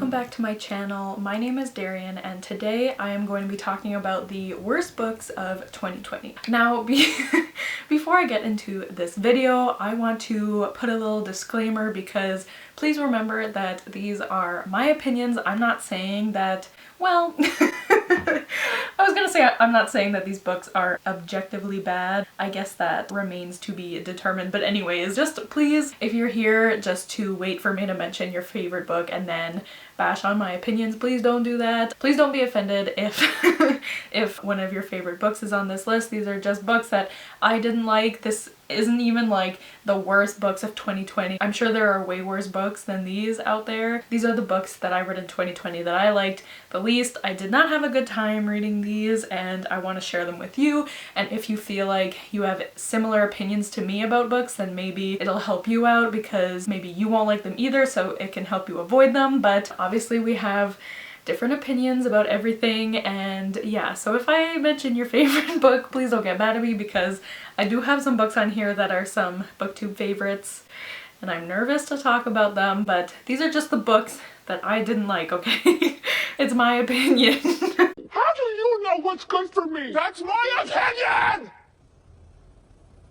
welcome back to my channel. My name is Darian and today I am going to be talking about the worst books of 2020. Now, before I get into this video, I want to put a little disclaimer because please remember that these are my opinions. I'm not saying that, well, I was gonna say I'm not saying that these books are objectively bad. I guess that remains to be determined. But anyways, just please, if you're here just to wait for me to mention your favorite book and then bash on my opinions, please don't do that. Please don't be offended if if one of your favorite books is on this list. These are just books that I didn't like. This isn't even like the worst books of 2020. I'm sure there are way worse books than these out there. These are the books that I read in 2020 that I liked the least. I did not have a good time reading these and I want to share them with you. And if you feel like you have similar opinions to me about books, then maybe it'll help you out because maybe you won't like them either, so it can help you avoid them. But obviously we have different opinions about everything, and yeah, so if I mention your favorite book, please don't get mad at me because I do have some books on here that are some booktube favorites and I'm nervous to talk about them, but these are just the books that I didn't like, okay? It's my opinion. How do you know what's good for me? That's my opinion!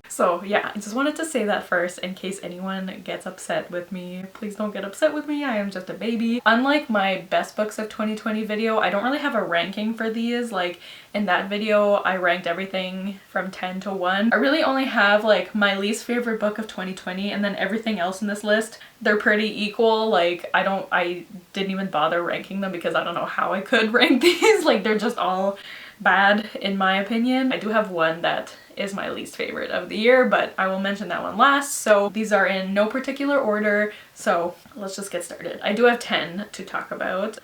So yeah, I just wanted to say that first in case anyone gets upset with me. Please don't get upset with me, I am just a baby. Unlike my best books of 2020 video, I don't really have a ranking for these. Like in that video, I ranked everything from 10 to 1. I really only have like my least favorite book of 2020 and then everything else in this list, they're pretty equal. Like I didn't even bother ranking them because I don't know how I could rank these. Like they're just all bad in my opinion. I do have one that is my least favorite of the year, but I will mention that one last. So these are in no particular order, so let's just get started. I do have 10 to talk about.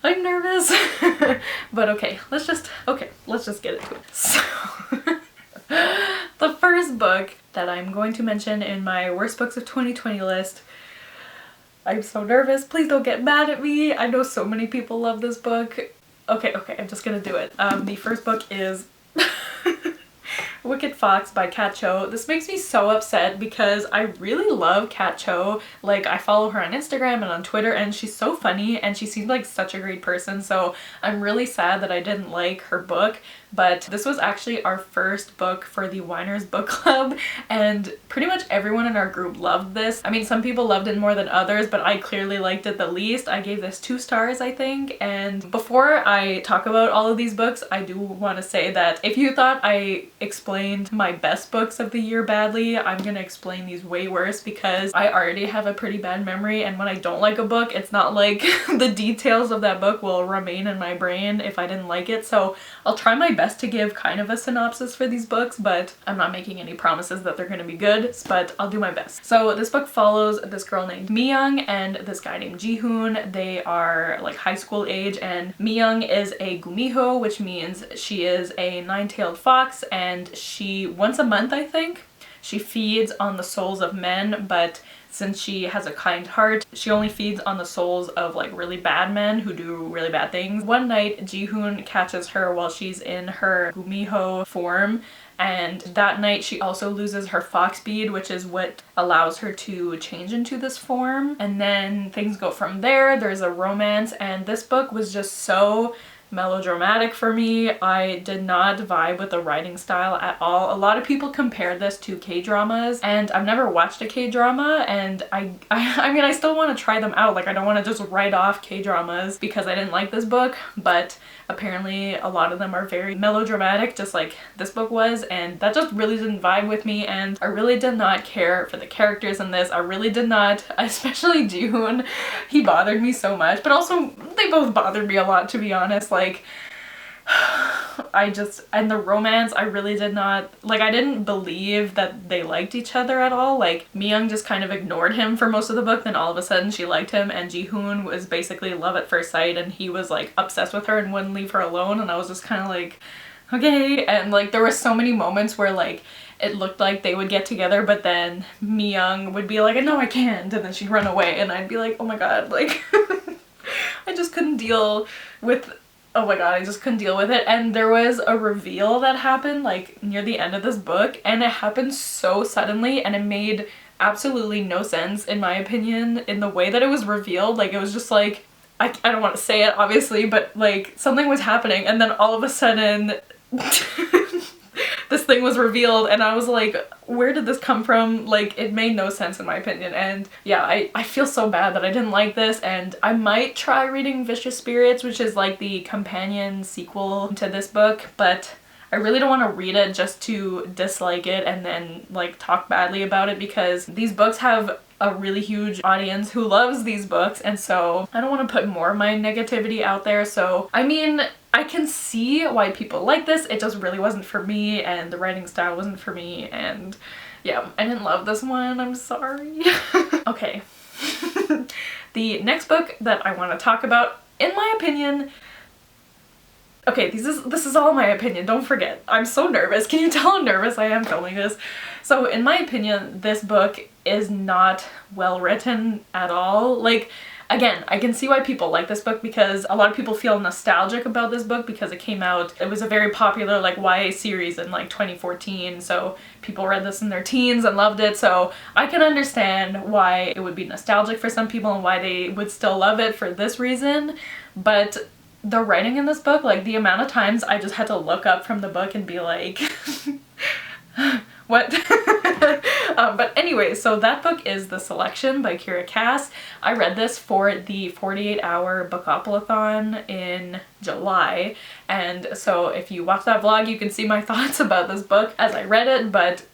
I'm nervous. But okay, let's just get into it. So the first book that I'm going to mention in my worst books of 2020 list, I'm so nervous, please don't get mad at me. I know so many people love this book. Okay, I'm just gonna do it. The first book is Wicked Fox by Kat Cho. This makes me so upset because I really love Kat Cho. Like, I follow her on Instagram and on Twitter and she's so funny and she seems like such a great person, so I'm really sad that I didn't like her book. But this was actually our first book for the Whiners Book Club and pretty much everyone in our group loved this. I mean, some people loved it more than others, but I clearly liked it the least. I gave this 2 stars, I think. And before I talk about all of these books, I do want to say that if you thought I explained my best books of the year badly, I'm gonna explain these way worse because I already have a pretty bad memory, and when I don't like a book, it's not like the details of that book will remain in my brain if I didn't like it. So I'll try my best to give kind of a synopsis for these books, but I'm not making any promises that they're gonna be good, but I'll do my best. So this book follows this girl named Mi-young and this guy named Ji-hoon. They are like high school age, and Mi-young is a gumiho, which means she is a 9-tailed fox, and she, once a month I think, she feeds on the souls of men, but since she has a kind heart, she only feeds on the souls of like really bad men who do really bad things. One night, Ji-hoon catches her while she's in her gumiho form, and that night she also loses her fox bead, which is what allows her to change into this form. And then things go from there. There's a romance, and this book was just so melodramatic for me. I did not vibe with the writing style at all. A lot of people compare this to K-dramas, and I've never watched a K-drama, and I mean, I still want to try them out. Like, I don't want to just write off K-dramas because I didn't like this book, but apparently a lot of them are very melodramatic, just like this book was, and that just really didn't vibe with me, and I really did not care for the characters in this. I really did not, especially Ji-hoon. He bothered me so much, but also they both bothered me a lot, to be honest. Like, and the romance, I really did not, like, I didn't believe that they liked each other at all. Like, Mi-young just kind of ignored him for most of the book, then all of a sudden she liked him, and Ji-hoon was basically love at first sight, and he was like obsessed with her and wouldn't leave her alone, and I was just kind of like, okay. And like, there were so many moments where like it looked like they would get together, but then Mi-young would be like, no I can't, and then she'd run away, and I'd be like, oh my god, like I just couldn't deal with, oh my god, I just couldn't deal with it. And there was a reveal that happened like near the end of this book, and it happened so suddenly, and it made absolutely no sense in my opinion in the way that it was revealed. Like, it was just like, I don't want to say it obviously, but like something was happening and then all of a sudden this thing was revealed and I was like, where did this come from? Like, it made no sense in my opinion. And yeah, I feel so bad that I didn't like this, and I might try reading Vicious Spirits, which is like the companion sequel to this book, but I really don't want to read it just to dislike it and then like talk badly about it, because these books have a really huge audience who loves these books, and so I don't want to put more of my negativity out there. So I mean, I can see why people like this, it just really wasn't for me, and the writing style wasn't for me, and yeah, I didn't love this one, I'm sorry. Okay. The next book that I want to talk about, in my opinion, okay, this is all my opinion, don't forget. I'm so nervous. Can you tell how nervous I am filming this? So in my opinion, this book is not well written at all. Like, again, I can see why people like this book, because a lot of people feel nostalgic about this book because it came out, it was a very popular like YA series in like 2014, so people read this in their teens and loved it, so I can understand why it would be nostalgic for some people and why they would still love it for this reason. But the writing in this book, like the amount of times I just had to look up from the book and be like, what? But anyway, so that book is The Selection by Kira Cass. I read this for the 48-hour Bookopoly-thon in July, and so if you watch that vlog you can see my thoughts about this book as I read it, but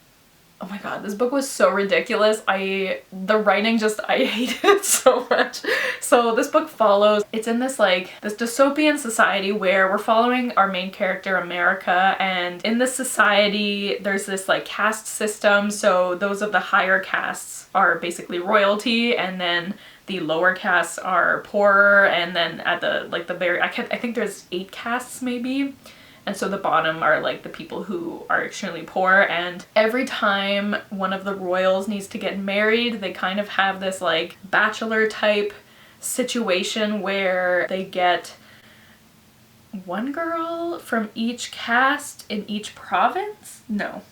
oh my god, this book was so ridiculous. The writing just, I hated it so much. So this book follows, it's in this like, this dystopian society where we're following our main character, America, and in this society there's this like caste system, so those of the higher castes are basically royalty, and then the lower castes are poorer, and then at the like the very, I think there's 8 castes maybe. And so the bottom are like the people who are extremely poor, and every time one of the royals needs to get married, they kind of have this like bachelor type situation where they get one girl from each caste in each province? No.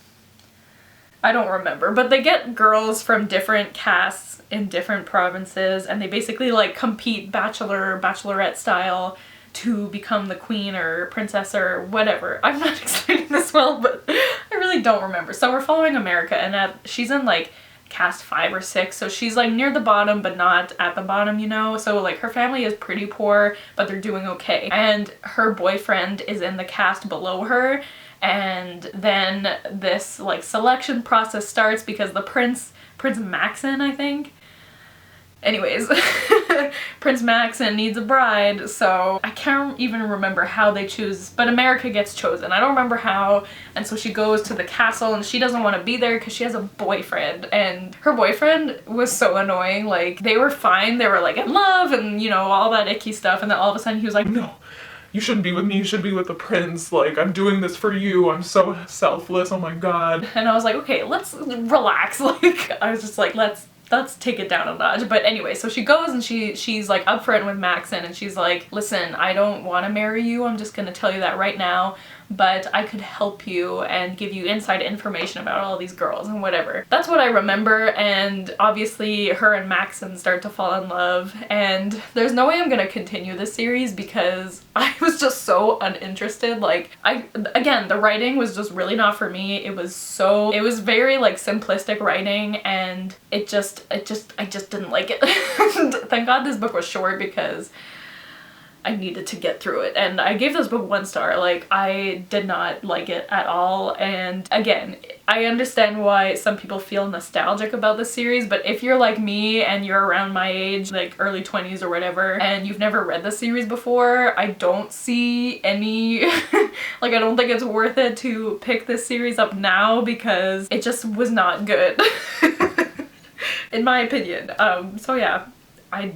I don't remember, but they get girls from different castes in different provinces, and they basically like compete bachelorette style to become the queen or princess or whatever. I'm not explaining this well, but I really don't remember. So we're following America, and she's in like caste 5 or 6, so she's like near the bottom but not at the bottom, you know? So like her family is pretty poor, but they're doing okay. And her boyfriend is in the caste below her, and then this like selection process starts because the Prince Maxon, I think. Anyways, Prince Maxon needs a bride, so I can't even remember how they choose, but America gets chosen. I don't remember how, and so she goes to the castle and she doesn't want to be there because she has a boyfriend, and her boyfriend was so annoying. Like, they were fine, they were like in love and you know, all that icky stuff, and then all of a sudden he was like, No, you shouldn't be with me, you should be with the prince. Like, I'm doing this for you, I'm so selfless, oh my god. And I was like, okay, let's relax. Like, I was just like, let's take it down a notch. But anyway, so she goes and she's like upfront with Maxon, and she's like, listen, I don't want to marry you, I'm just gonna tell you that right now, but I could help you and give you inside information about all these girls and whatever. That's what I remember, and obviously her and Maxon start to fall in love, and there's no way I'm gonna continue this series because I was just so uninterested. Like, again, the writing was just really not for me. It was very like simplistic writing, and I just didn't like it. Thank God this book was short because I needed to get through it, and I gave this book 1 star. Like, I did not like it at all, and again, I understand why some people feel nostalgic about this series, but if you're like me and you're around my age, like early 20s or whatever, and you've never read this series before, I don't see any like, I don't think it's worth it to pick this series up now because it just was not good in my opinion. So yeah, I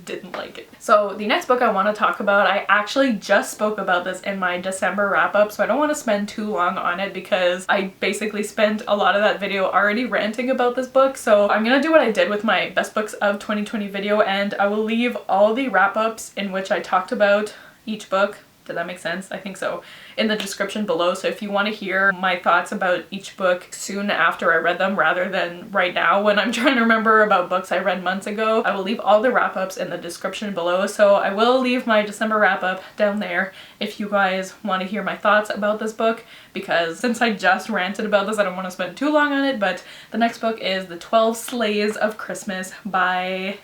didn't like it. So the next book I want to talk about, I actually just spoke about this in my December wrap-up, so I don't want to spend too long on it because I basically spent a lot of that video already ranting about this book. So I'm gonna do what I did with my best books of 2020 video, and I will leave all the wrap-ups in which I talked about each book Did that make sense? I think so. In the description below. So if you want to hear my thoughts about each book soon after I read them rather than right now when I'm trying to remember about books I read months ago, I will leave all the wrap-ups in the description below. So I will leave my December wrap-up down there if you guys want to hear my thoughts about this book, because since I just ranted about this, I don't want to spend too long on it. But the next book is The 12 Sleighs of Christmas by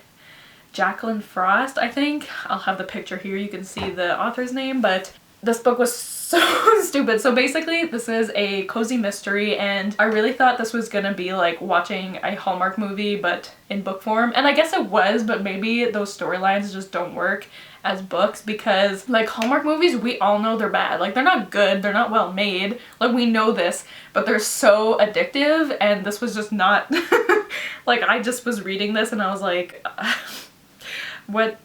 Jacqueline Frost, I think. I'll have the picture here, you can see the author's name, but this book was so stupid. So basically this is a cozy mystery, and I really thought this was gonna be like watching a Hallmark movie but in book form, and I guess it was, but maybe those storylines just don't work as books, because like Hallmark movies, we all know they're bad. Like they're not good, they're not well made, like we know this, but they're so addictive, and this was just not like I just was reading this and I was like what?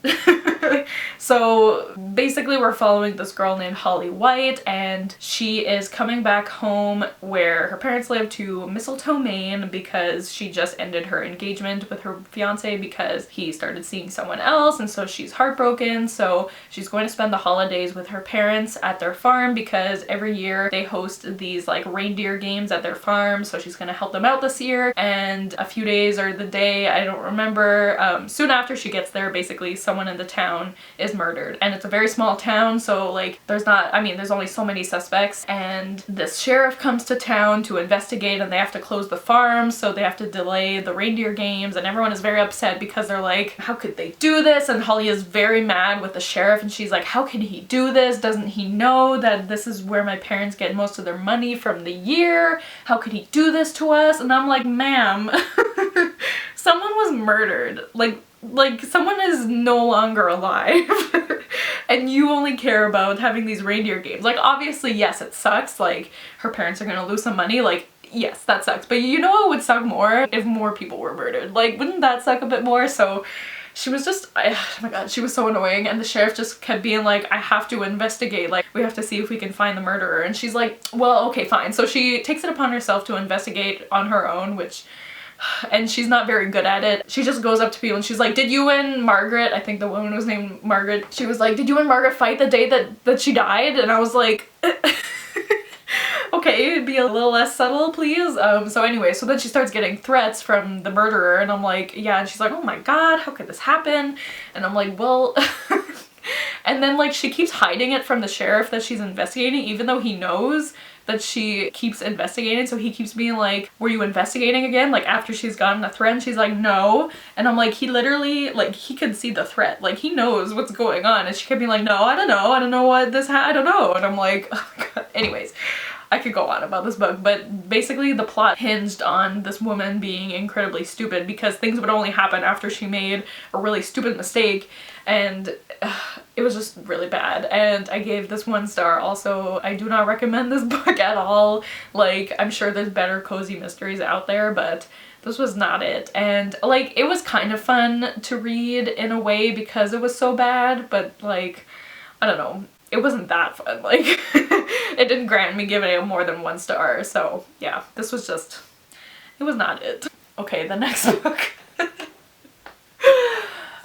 So basically we're following this girl named Holly White, and she is coming back home where her parents live to Mistletoe, Maine, because she just ended her engagement with her fiance because he started seeing someone else, and so she's heartbroken. So she's going to spend the holidays with her parents at their farm, because every year they host these like reindeer games at their farm, so she's going to help them out this year. And a few days, or the day, I don't remember, soon after she gets there, basically someone in the town is murdered, and it's a very small town, so like there's not, I mean there's only so many suspects, and this sheriff comes to town to investigate, and they have to close the farm, so they have to delay the reindeer games, and everyone is very upset because they're like, how could they do this? And Holly is very mad with the sheriff, and she's like, how can he do this? Doesn't he know that this is where my parents get most of their money from the year? How could he do this to us? And I'm like, ma'am, someone was murdered. Like someone is no longer alive and you only care about having these reindeer games. Like obviously yes, it sucks, like her parents are gonna lose some money, like yes, that sucks, but you know what would suck more? If more people were murdered. Like wouldn't that suck a bit more? So she was just, oh my god, she was so annoying, and the sheriff just kept being like, I have to investigate, like we have to see if we can find the murderer, and she's like, well okay fine. So she takes it upon herself to investigate on her own, which, and she's not very good at it. She just goes up to people and she's like, did you and Margaret, I think the woman was named Margaret, she was like, did you and Margaret fight the day that she died? And I was like, okay, be a little less subtle please. So anyway, so then she starts getting threats from the murderer, and I'm like, yeah, and she's like, oh my god, how could this happen? And I'm like, well and then like she keeps hiding it from the sheriff that she's investigating, even though he knows that she keeps investigating. So he keeps being like, were you investigating again? Like after she's gotten a threat, and she's like, no. And I'm like, he literally, like he could see the threat, like he knows what's going on. And she kept being like, no, I don't know what this I don't know. And I'm like, oh my god. Anyways, I could go on about this book, but basically the plot hinged on this woman being incredibly stupid, because things would only happen after she made a really stupid mistake, and it was just really bad. And I gave this 1 star. Also, I do not recommend this book at all. Like, I'm sure there's better cozy mysteries out there, but this was not it. And like, it was kind of fun to read in a way because it was so bad, but like, I don't know, it wasn't that fun. Like it didn't grant me giving it more than 1 star. So yeah, this was just, it was not it. Okay, the next book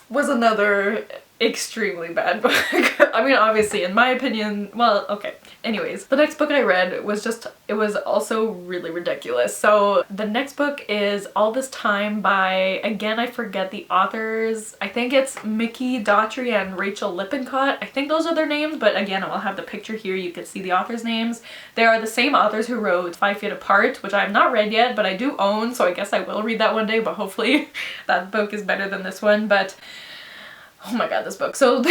was another extremely bad book. I mean, obviously, in my opinion, well, okay. Anyways, the next book I read was just, it was also really ridiculous. So the next book is All This Time by, again, I forget the authors. I think it's Mickey Daughtry and Rachel Lippincott. I think those are their names, but again, I'll have the picture here. You can see the authors' names. They are the same authors who wrote 5 Feet Apart, which I have not read yet, but I do own, so I guess I will read that one day, but hopefully that book is better than this one. But oh my god, this book. So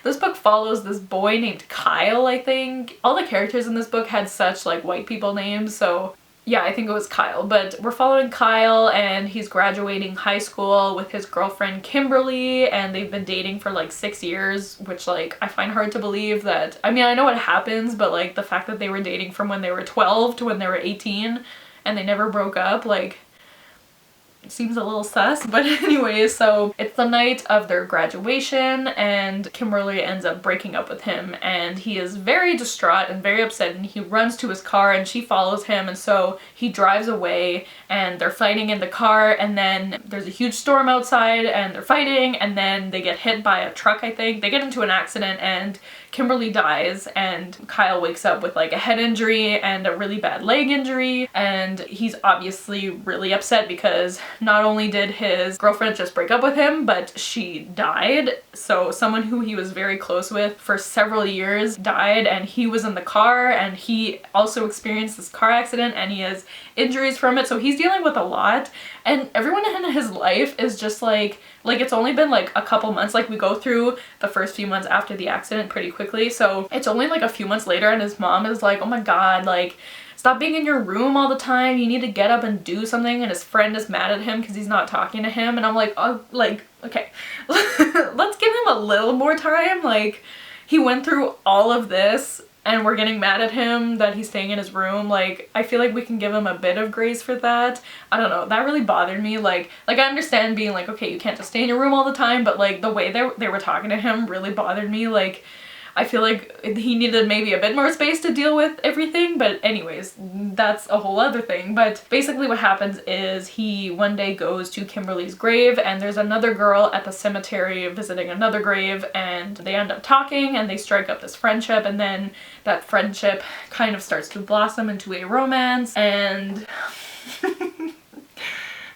this book follows this boy named Kyle, I think. All the characters in this book had such like white people names, so yeah, I think it was Kyle. But we're following Kyle, and he's graduating high school with his girlfriend Kimberly, and they've been dating for like 6 years, which like I find hard to believe that, I mean, I know it happens, but like the fact that they were dating from when they were 12 to when they were 18 and they never broke up, like, seems a little sus. But anyway, so it's the night of their graduation, and Kimberly ends up breaking up with him, and he is very distraught and very upset, and he runs to his car and she follows him, and so he drives away, and they're fighting in the car, and then there's a huge storm outside and they're fighting, and then they get hit by a truck. I think they get into an accident, and Kimberly dies and Kyle wakes up with like a head injury and a really bad leg injury, and he's obviously really upset because not only did his girlfriend just break up with him, but she died. So someone who he was very close with for several years died, and he was in the car, and he also experienced this car accident and he has injuries from it, so he's dealing with a lot. And everyone in his life is just like it's only been like a couple months. Like we go through the first few months after the accident pretty quickly, so it's only like a few months later and his mom is like, oh my god, like stop being in your room all the time, you need to get up and do something. And his friend is mad at him because he's not talking to him, and I'm like, oh, like, okay, let's give him a little more time. Like, he went through all of this and we're getting mad at him that he's staying in his room. Like, I feel like we can give him a bit of grace for that. I don't know, that really bothered me. Like I understand being like, okay, you can't just stay in your room all the time, but like the way they were talking to him really bothered me. Like, I feel like he needed maybe a bit more space to deal with everything, but anyways, that's a whole other thing. But basically what happens is he one day goes to Kimberly's grave, and there's another girl at the cemetery visiting another grave, and they end up talking and they strike up this friendship, and then that friendship kind of starts to blossom into a romance. And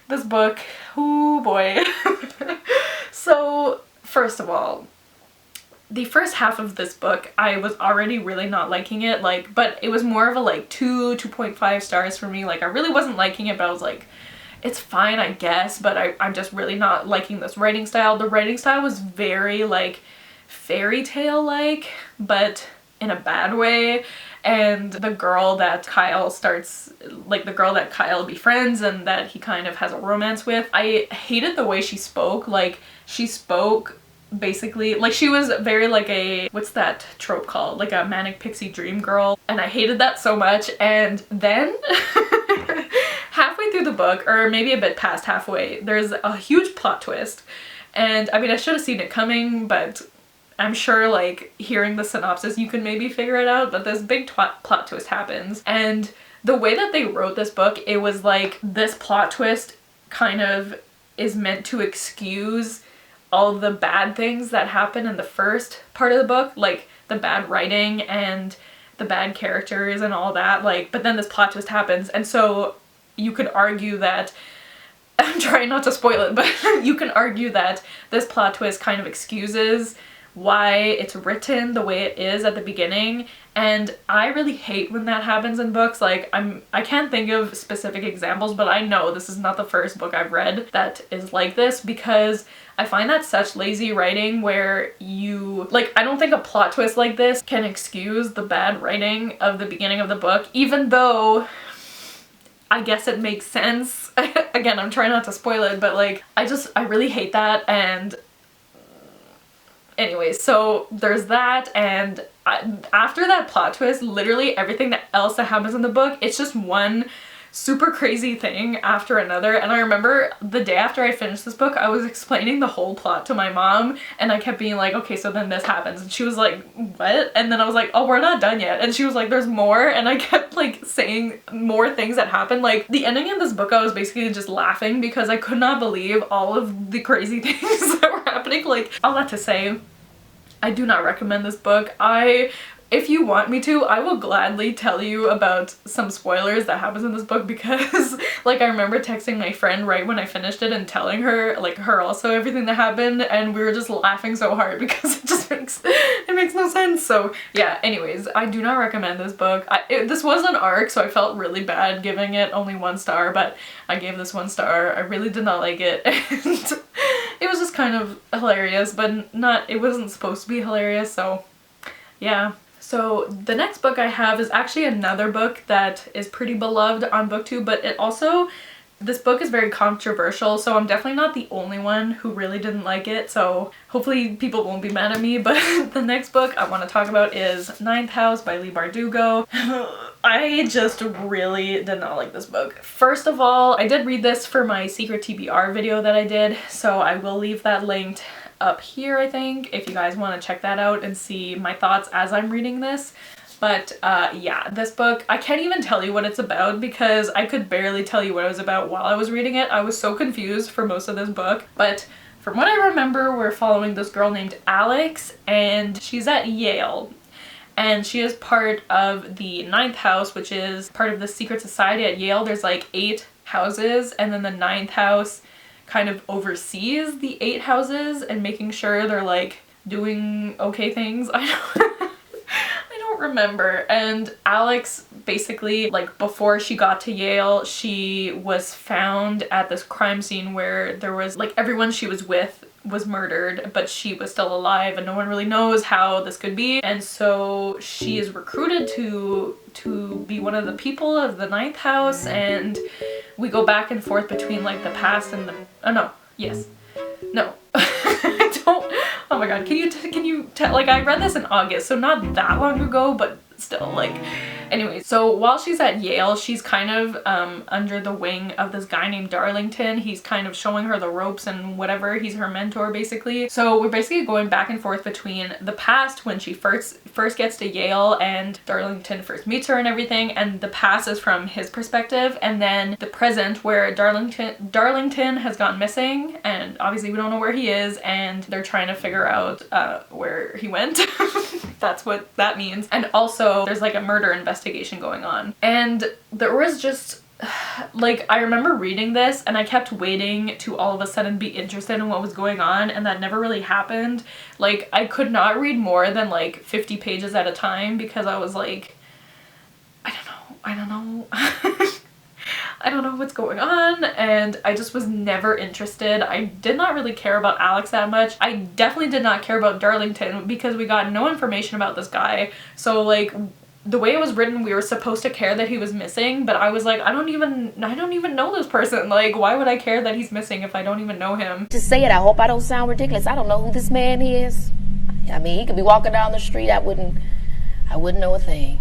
this book, oh boy. So first of all, the first half of this book, I was already really not liking it, like, but it was more of a like 2.5 stars for me. Like, I really wasn't liking it, but I was like, it's fine, I guess, but I'm just really not liking this writing style. The writing style was very like fairy tale like, but in a bad way. And the girl that Kyle befriends and that he kind of has a romance with, I hated the way she spoke. Like, she spoke basically like she was very like a, what's that trope called, like a manic pixie dream girl, and I hated that so much. And then halfway through the book, or maybe a bit past halfway, there's a huge plot twist. And I mean, I should have seen it coming, but I'm sure like hearing the synopsis you can maybe figure it out. But this big plot twist happens, and the way that they wrote this book, it was like this plot twist kind of is meant to excuse all the bad things that happen in the first part of the book, like the bad writing and the bad characters and all that, like, but then this plot twist happens, and so you could argue that, I'm trying not to spoil it, but you can argue that this plot twist kind of excuses why it's written the way it is at the beginning. And I really hate when that happens in books. Like, I can't think of specific examples, but I know this is not the first book I've read that is like this, because I find that such lazy writing where you, like, I don't think a plot twist like this can excuse the bad writing of the beginning of the book, even though I guess it makes sense. Again, I'm trying not to spoil it, but like, I really hate that. And anyways, so there's that, and after that plot twist, literally everything else that happens in the book, it's just one super crazy thing after another. And I remember the day after I finished this book, I was explaining the whole plot to my mom, and I kept being like, okay, so then this happens, and she was like, what? And then I was like, oh, we're not done yet, and she was like, there's more, and I kept like saying more things that happened. Like, the ending of this book, I was basically just laughing because I could not believe all of the crazy things that were happening. Like, all that to say, I do not recommend this book. If you want me to, I will gladly tell you about some spoilers that happens in this book, because like I remember texting my friend right when I finished it and telling her, like, her also everything that happened, and we were just laughing so hard because it makes no sense. So yeah, anyways, I do not recommend this book. This was an arc, so I felt really bad giving it only 1 star, but I gave this 1 star. I really did not like it, and it was just kind of hilarious, but it wasn't supposed to be hilarious, so yeah. So the next book I have is actually another book that is pretty beloved on BookTube, but this book is very controversial, so I'm definitely not the only one who really didn't like it, so hopefully people won't be mad at me. But the next book I want to talk about is Ninth House by Leigh Bardugo. I just really did not like this book. First of all, I did read this for my secret TBR video that I did, so I will leave that linked up here, I think, if you guys want to check that out and see my thoughts as I'm reading this. But yeah, this book, I can't even tell you what it's about because I could barely tell you what it was about while I was reading it. I was so confused for most of this book. But From what I remember, we're following this girl named Alex, and she's at Yale. And she is part of the ninth house, which is part of the secret society at Yale. There's like 8 houses, and then the ninth house kind of oversees the 8 houses and making sure they're like doing okay things. I don't remember. And Alex basically, like, before she got to Yale, she was found at this crime scene where there was like everyone she was with was murdered, but she was still alive, and no one really knows how this could be. And so she is recruited to be one of the people of the ninth house, and we go back and forth between like the past and the I don't, oh my god, can you tell, like, I read this in August, so not that long ago, but still, like, anyway. So while she's at Yale, she's kind of under the wing of this guy named Darlington. He's kind of showing her the ropes and whatever. He's her mentor, basically. So we're basically going back and forth between the past, when she first gets to Yale and Darlington first meets her and everything, and the past is from his perspective, and then the present, where Darlington has gone missing, and obviously we don't know where he is, and they're trying to figure out where he went. That's what that means. And also there's like a murder investigation going on. And there was just like, I remember reading this and I kept waiting to all of a sudden be interested in what was going on, and that never really happened. Like, I could not read more than like 50 pages at a time because I was like, I don't know I don't know what's going on, and I just was never interested. I did not really care about Alex that much. I definitely did not care about Darlington because we got no information about this guy. So like, the way it was written, we were supposed to care that he was missing, but I was like, I don't even know this person. Like, why would I care that he's missing if I don't even know him? To say it, I hope I don't sound ridiculous. I don't know who this man is. I mean, he could be walking down the street. I wouldn't know a thing.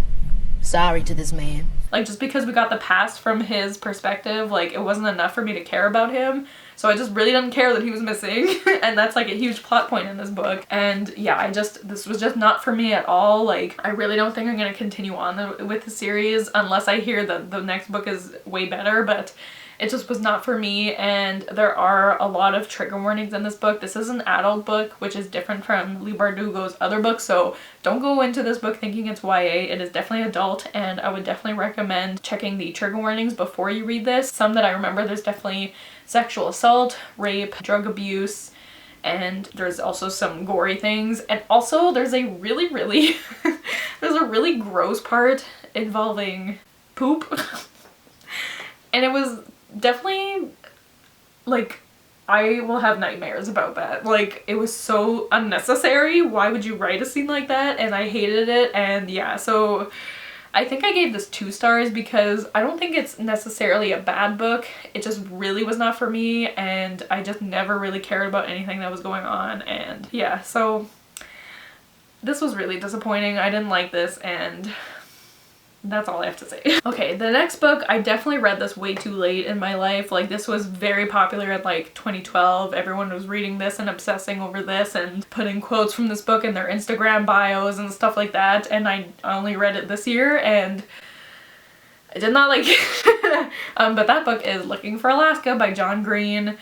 Sorry to this man. Like, just because we got the past from his perspective, like, it wasn't enough for me to care about him. So I just really didn't care that he was missing. And that's like a huge plot point in this book. And yeah, this was just not for me at all. Like, I really don't think I'm gonna continue on with the series unless I hear that the next book is way better, but it just was not for me. And there are a lot of trigger warnings in this book. This is an adult book, which is different from Leigh Bardugo's other books, so don't go into this book thinking it's YA. It is definitely adult, and I would definitely recommend checking the trigger warnings before you read this. Some that I remember, there's definitely sexual assault, rape, drug abuse, and there's also some gory things. And also there's a really there's a really gross part involving poop. And it was definitely, like, I will have nightmares about that. Like, it was so unnecessary. Why would you write a scene like that? And I hated it. And yeah, so I think I gave this 2 stars because I don't think it's necessarily a bad book. It just really was not for me, and I just never really cared about anything that was going on. And yeah, so this was really disappointing. I didn't like this, and that's all I have to say. Okay, the next book, I definitely read this way too late in my life. Like, this was very popular in like 2012. Everyone was reading this and obsessing over this and putting quotes from this book in their Instagram bios and stuff like that. And I only read it this year and I did not like it. But that book is Looking for Alaska by John Green.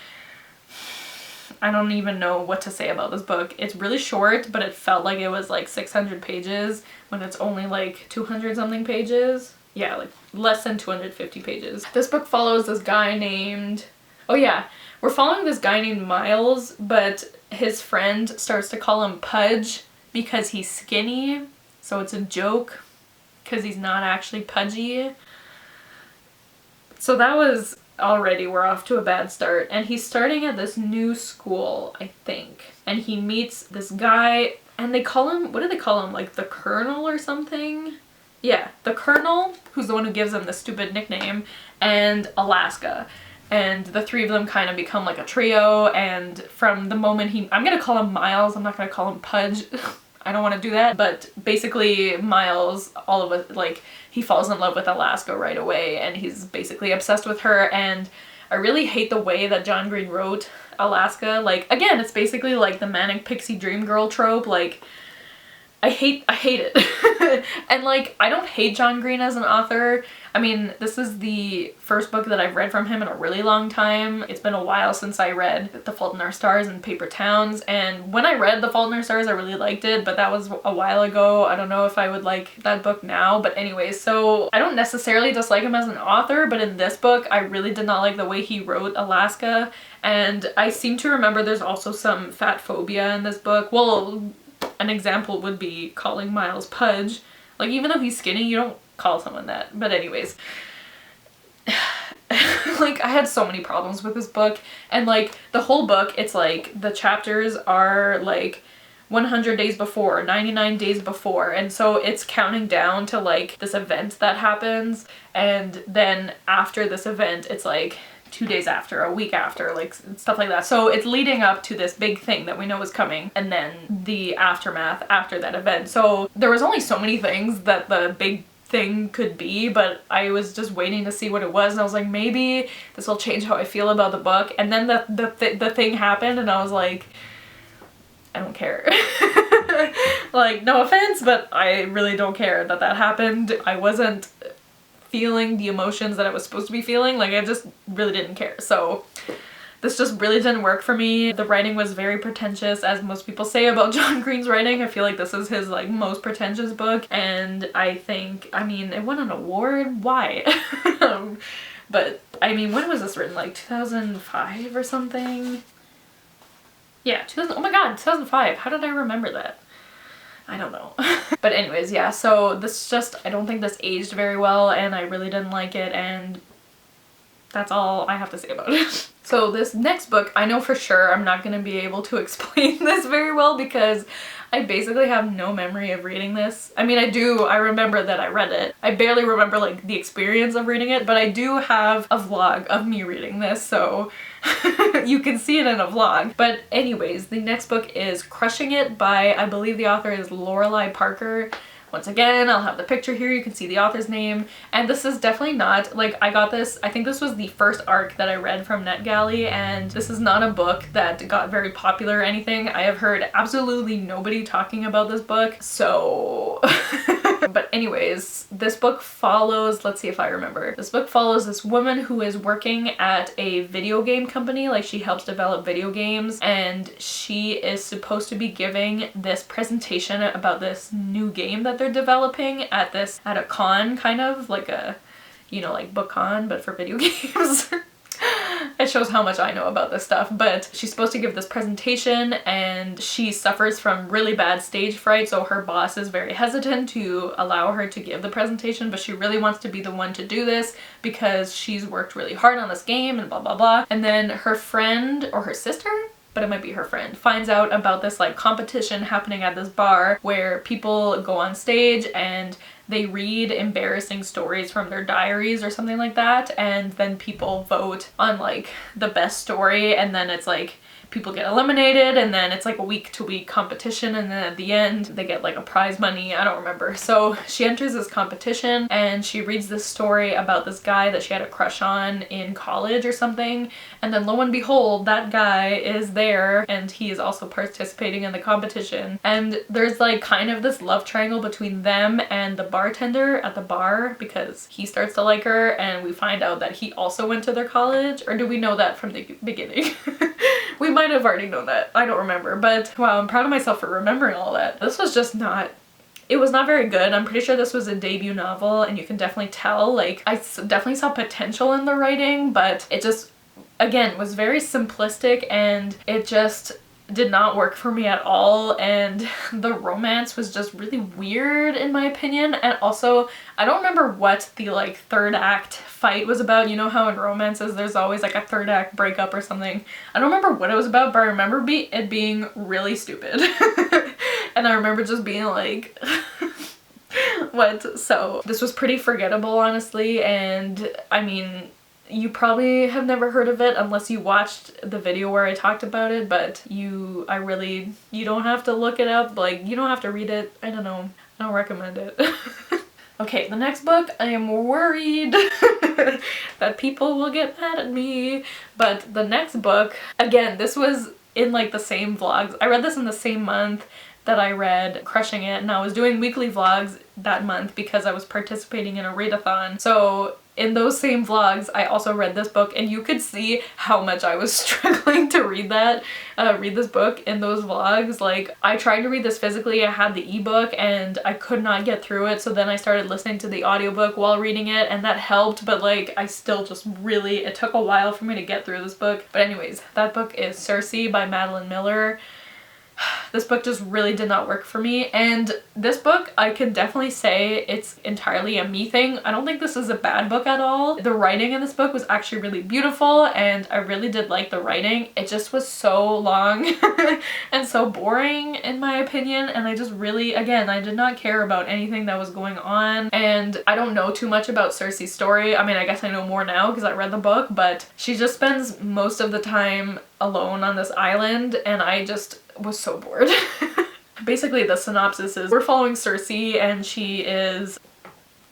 I don't even know what to say about this book. It's really short, but it felt like it was like 600 pages when it's only like 200 something pages. Yeah, like less than 250 pages. This book follows this guy named, oh yeah, we're following this guy named Miles, but his friend starts to call him Pudge because he's skinny. So it's a joke because he's not actually pudgy. So that was, already we're off to a bad start. And he's starting at this new school, I think. And he meets this guy, and they call him, what do they call him? Like the Colonel or something? Yeah, the Colonel, who's the one who gives him the stupid nickname, and Alaska. And the 3 of them kind of become like a trio, and from the moment I'm gonna call him Miles, I'm not gonna call him Pudge. I don't want to do that, but basically Miles, all of it, like, he falls in love with Alaska right away, and he's basically obsessed with her. And I really hate the way that John Green wrote Alaska. Like, again, it's basically like the manic pixie dream girl trope. Like, I hate it. And like, I don't hate John Green as an author. I mean, this is the first book that I've read from him in a really long time. It's been a while since I read The Fault in Our Stars and Paper Towns, and when I read The Fault in Our Stars I really liked it, but that was a while ago. I don't know if I would like that book now, but anyways, so I don't necessarily dislike him as an author, but in this book I really did not like the way he wrote Alaska, and I seem to remember there's also some fat phobia in this book. Well, an example would be calling Miles Pudge. Like, even though he's skinny, you don't call someone that. But anyways, like, I had so many problems with this book, and like the whole book, it's like the chapters are like 100 days before, 99 days before, and so it's counting down to like this event that happens, and then after this event it's like 2 days after, a week after, like stuff like that. So it's leading up to this big thing that we know is coming, and then the aftermath after that event. So there was only so many things that the big thing could be, but I was just waiting to see what it was, and I was like, maybe this will change how I feel about the book. And then the thing happened, and I was like, I don't care. Like, no offense, but I really don't care that that happened. I wasn't feeling the emotions that I was supposed to be feeling. Like, I just really didn't care. So this just really didn't work for me. The writing was very pretentious, as most people say about John Green's writing. I feel like this is his like most pretentious book, and I think, I mean, it won an award. Why? But I mean, when was this written? Like 2005 or something? Yeah, oh my god, 2005. How did I remember that? I don't know. But anyways, yeah, so this just, I don't think this aged very well, and I really didn't like it, and that's all I have to say about it. So this next book, I know for sure I'm not going to be able to explain this very well because I basically have no memory of reading this. I mean, I remember that I read it. I barely remember like the experience of reading it, but I do have a vlog of me reading this, so you can see it in a vlog. But anyways, the next book is Crushing It by, I believe the author is Lorelei Parker. Once again, I'll have the picture here, you can see the author's name, and this is definitely not, like, I got this, I think this was the first arc that I read from NetGalley, and this is not a book that got very popular or anything. I have heard absolutely nobody talking about this book, so... But anyways, this book follows, let's see if I remember. This book follows this woman who is working at a video game company, like she helps develop video games, and she is supposed to be giving this presentation about this new game that they're developing at a con, kind of like a, you know, like book con, but for video games. It shows how much I know about this stuff, but she's supposed to give this presentation and she suffers from really bad stage fright, so her boss is very hesitant to allow her to give the presentation, but she really wants to be the one to do this because she's worked really hard on this game and blah blah blah. And then her friend, or her sister, but it might be her friend, finds out about this like competition happening at this bar where people go on stage and they read embarrassing stories from their diaries or something like that, and then people vote on like the best story, and then it's like people get eliminated, and then it's like a week-to-week competition, and then at the end they get like a prize money. I don't remember. So she enters this competition and she reads this story about this guy that she had a crush on in college or something, and then lo and behold, that guy is there and he is also participating in the competition, and there's like kind of this love triangle between them and the bartender at the bar because he starts to like her, and we find out that he also went to their college. Or do we know that from the beginning? We might have already known that. I don't remember, but wow, I'm proud of myself for remembering all that. This was just not, it was not very good. I'm pretty sure this was a debut novel, and you can definitely tell, like, I definitely saw potential in the writing, but it just, again, was very simplistic, and it just did not work for me at all, and the romance was just really weird in my opinion. And also, I don't remember what the like third act fight was about. You know how in romances there's always like a third act breakup or something. I don't remember what it was about, but I remember it being really stupid. And I remember just being like what? So this was pretty forgettable, honestly, and I mean, you probably have never heard of it unless you watched the video where I talked about it, but you don't have to look it up, like, you don't have to read it. I don't know. I don't recommend it. Okay, the next book, I am worried that people will get mad at me, but the next book, again, this was in like the same vlogs. I read this in the same month, that I read, crushing it, and I was doing weekly vlogs that month because I was participating in a readathon. So in those same vlogs, I also read this book, and you could see how much I was struggling to read this book in those vlogs. Like, I tried to read this physically, I had the ebook, and I could not get through it, so then I started listening to the audiobook while reading it, and that helped, but like, I still just really, it took a while for me to get through this book. But anyways, that book is Circe by Madeline Miller. This book just really did not work for me, and this book, I can definitely say it's entirely a me thing. I don't think this is a bad book at all. The writing in this book was actually really beautiful, and I really did like the writing. It just was so long and so boring in my opinion, and I just really, again, I did not care about anything that was going on, and I don't know too much about Circe's story. I mean, I guess I know more now because I read the book, but she just spends most of the time alone on this island, and I just was so bored. Basically, the synopsis is we're following Circe, and she is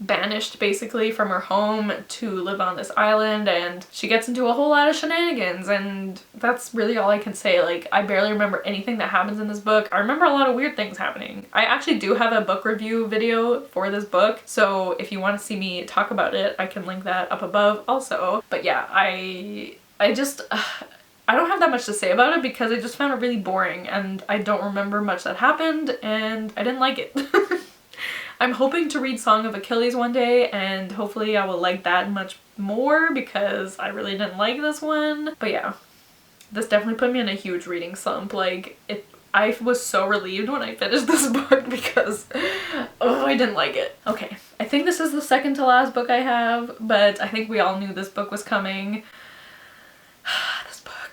banished basically from her home to live on this island, and she gets into a whole lot of shenanigans, and that's really all I can say. Like, I barely remember anything that happens in this book. I remember a lot of weird things happening. I actually do have a book review video for this book, so if you want to see me talk about it, I can link that up above also. But yeah, I just I don't have that much to say about it because I just found it really boring, and I don't remember much that happened, and I didn't like it. I'm hoping to read Song of Achilles one day, and hopefully I will like that much more because I really didn't like this one. But yeah, this definitely put me in a huge reading slump. Like, I was so relieved when I finished this book because, oh, I didn't like it. Okay, I think this is the second to last book I have, but I think we all knew this book was coming.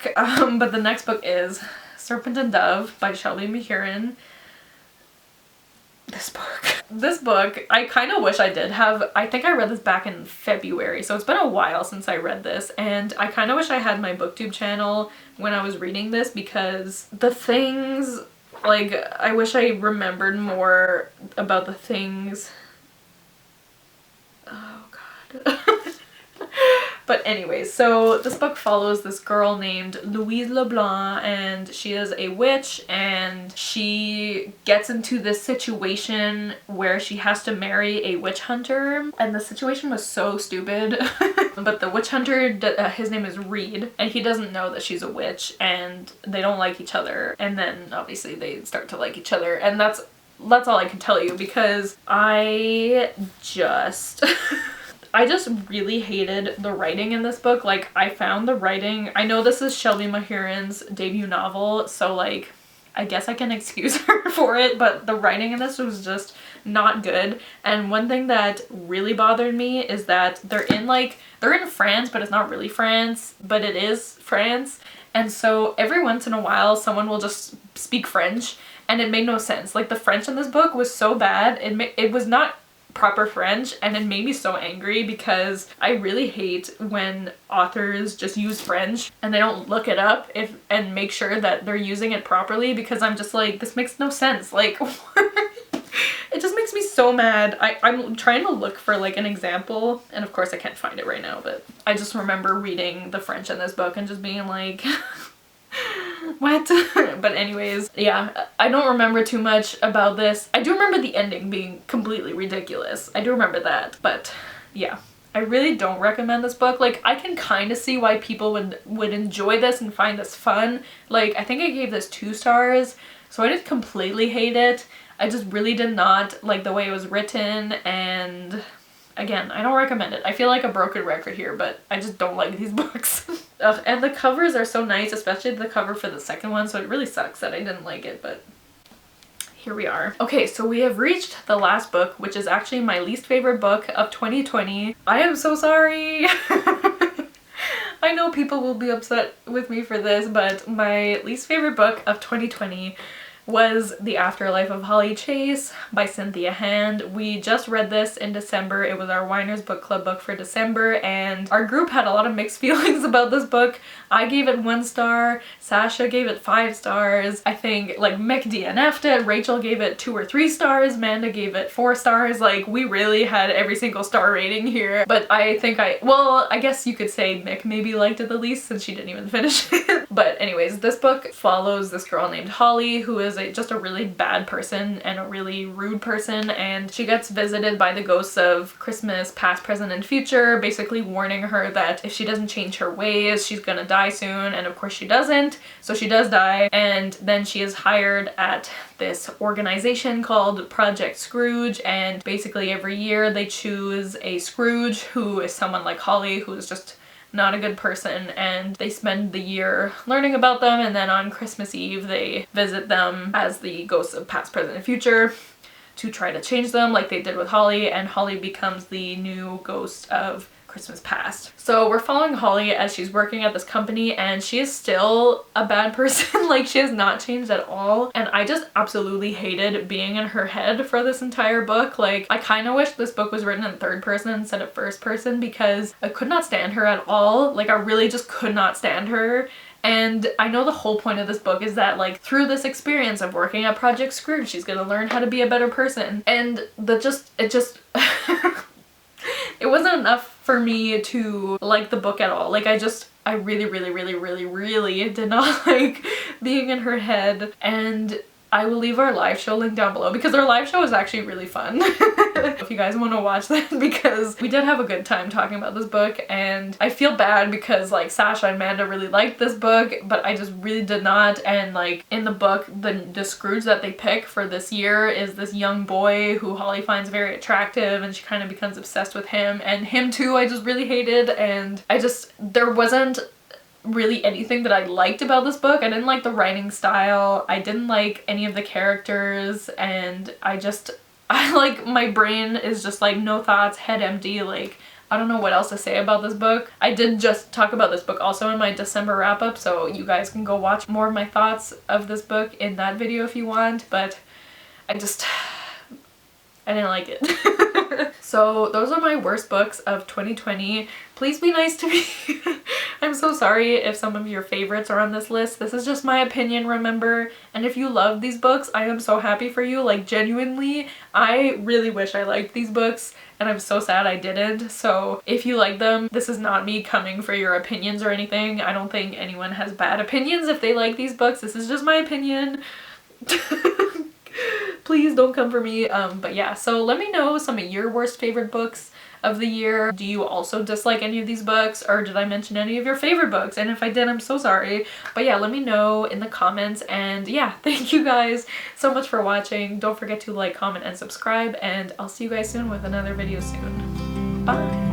But the next book is Serpent and Dove by Shelby Mahurin. This book, I kind of wish I did have, I think I read this back in February, so it's been a while since I read this, and I kind of wish I had my booktube channel when I was reading this because the things, like, I wish I remembered more about the things. Oh god. But anyways, so this book follows this girl named Louise Leblanc, and she is a witch, and she gets into this situation where she has to marry a witch hunter, and the situation was so stupid. But the witch hunter, his name is Reed, and he doesn't know that she's a witch, and they don't like each other, and then obviously they start to like each other, and that's all I can tell you because I just really hated the writing in this book. Like, I found the writing, I know this is Shelby Mahurin's debut novel, so like, I guess I can excuse her for it, but the writing in this was just not good. And one thing that really bothered me is that they're in France, but it's not really France, but it is France. And so every once in a while, someone will just speak French, and it made no sense. Like, the French in this book was so bad, it was not proper French, and it made me so angry because I really hate when authors just use French and they don't look it up and make sure that they're using it properly, because I'm just like, this makes no sense. Like, it just makes me so mad. I'm trying to look for like an example, and of course I can't find it right now, but I just remember reading the French in this book and just being like what? But anyways, yeah, I don't remember too much about this. I do remember the ending being completely ridiculous. I do remember that, but yeah. I really don't recommend this book. Like, I can kind of see why people would enjoy this and find this fun. Like, I think I gave this 2 stars, so I didn't completely hate it. I just really did not like the way it was written, and again, I don't recommend it. I feel like a broken record here, but I just don't like these books. Ugh, and the covers are so nice, especially the cover for the second one, so it really sucks that I didn't like it, but here we are. Okay, so we have reached the last book, which is actually my least favorite book of 2020. I am so sorry. I know people will be upset with me for this, but my least favorite book of 2020 was The Afterlife of Holly Chase by Cynthia Hand. We just read this in December. It was our Winers Book Club book for December, and our group had a lot of mixed feelings about this book. I gave it 1 star, Sasha gave it 5 stars, I think like Mick DNF'd it, Rachel gave it 2 or 3 stars, Amanda gave it 4 stars. Like, we really had every single star rating here, but I think well, I guess you could say Mick maybe liked it the least since she didn't even finish it. But anyways, this book follows this girl named Holly, who is just a really bad person and a really rude person, and she gets visited by the ghosts of Christmas past, present, and future, basically warning her that if she doesn't change her ways, she's gonna die soon, and of course she doesn't, so she does die, and then she is hired at this organization called Project Scrooge, and basically every year they choose a Scrooge who is someone like Holly, who is just not a good person, and they spend the year learning about them, and then on Christmas Eve they visit them as the ghosts of past, present, and future to try to change them like they did with Holly, and Holly becomes the new ghost of Christmas past. So we're following Holly as she's working at this company, and she is still a bad person. Like, she has not changed at all, and I just absolutely hated being in her head for this entire book. Like, I kind of wish this book was written in third person instead of first person, because I could not stand her at all. Like, I really just could not stand her. And I know the whole point of this book is that, like, through this experience of working at Project Scrooge, she's gonna learn how to be a better person. And it just it wasn't enough for me to like the book at all. Like, I really did not like being in her head, and I will leave our live show link down below because our live show is actually really fun. If you guys want to watch that, because we did have a good time talking about this book, and I feel bad because like Sasha and Amanda really liked this book, but I just really did not. And like in the book, the Scrooge that they pick for this year is this young boy who Holly finds very attractive, and she kind of becomes obsessed with him, and him too I just really hated. And there wasn't really anything that I liked about this book. I didn't like the writing style, I didn't like any of the characters, and I like, my brain is just like no thoughts, head empty. Like, I don't know what else to say about this book. I did just talk about this book also in my December wrap up, so you guys can go watch more of my thoughts of this book in that video if you want, but I didn't like it. So those are my worst books of 2020. Please be nice to me. I'm so sorry if some of your favorites are on this list. This is just my opinion, remember? And if you love these books, I am so happy for you. Like, genuinely, I really wish I liked these books, and I'm so sad I didn't. So if you like them, this is not me coming for your opinions or anything. I don't think anyone has bad opinions if they like these books. This is just my opinion. Please don't come for me. But yeah, so let me know some of your worst favorite books of the year. Do you also dislike any of these books, or did I mention any of your favorite books? And if I did, I'm so sorry. But yeah, let me know in the comments. And yeah, thank you guys so much for watching. Don't forget to like, comment, and subscribe, and I'll see you guys soon with another video soon. Bye!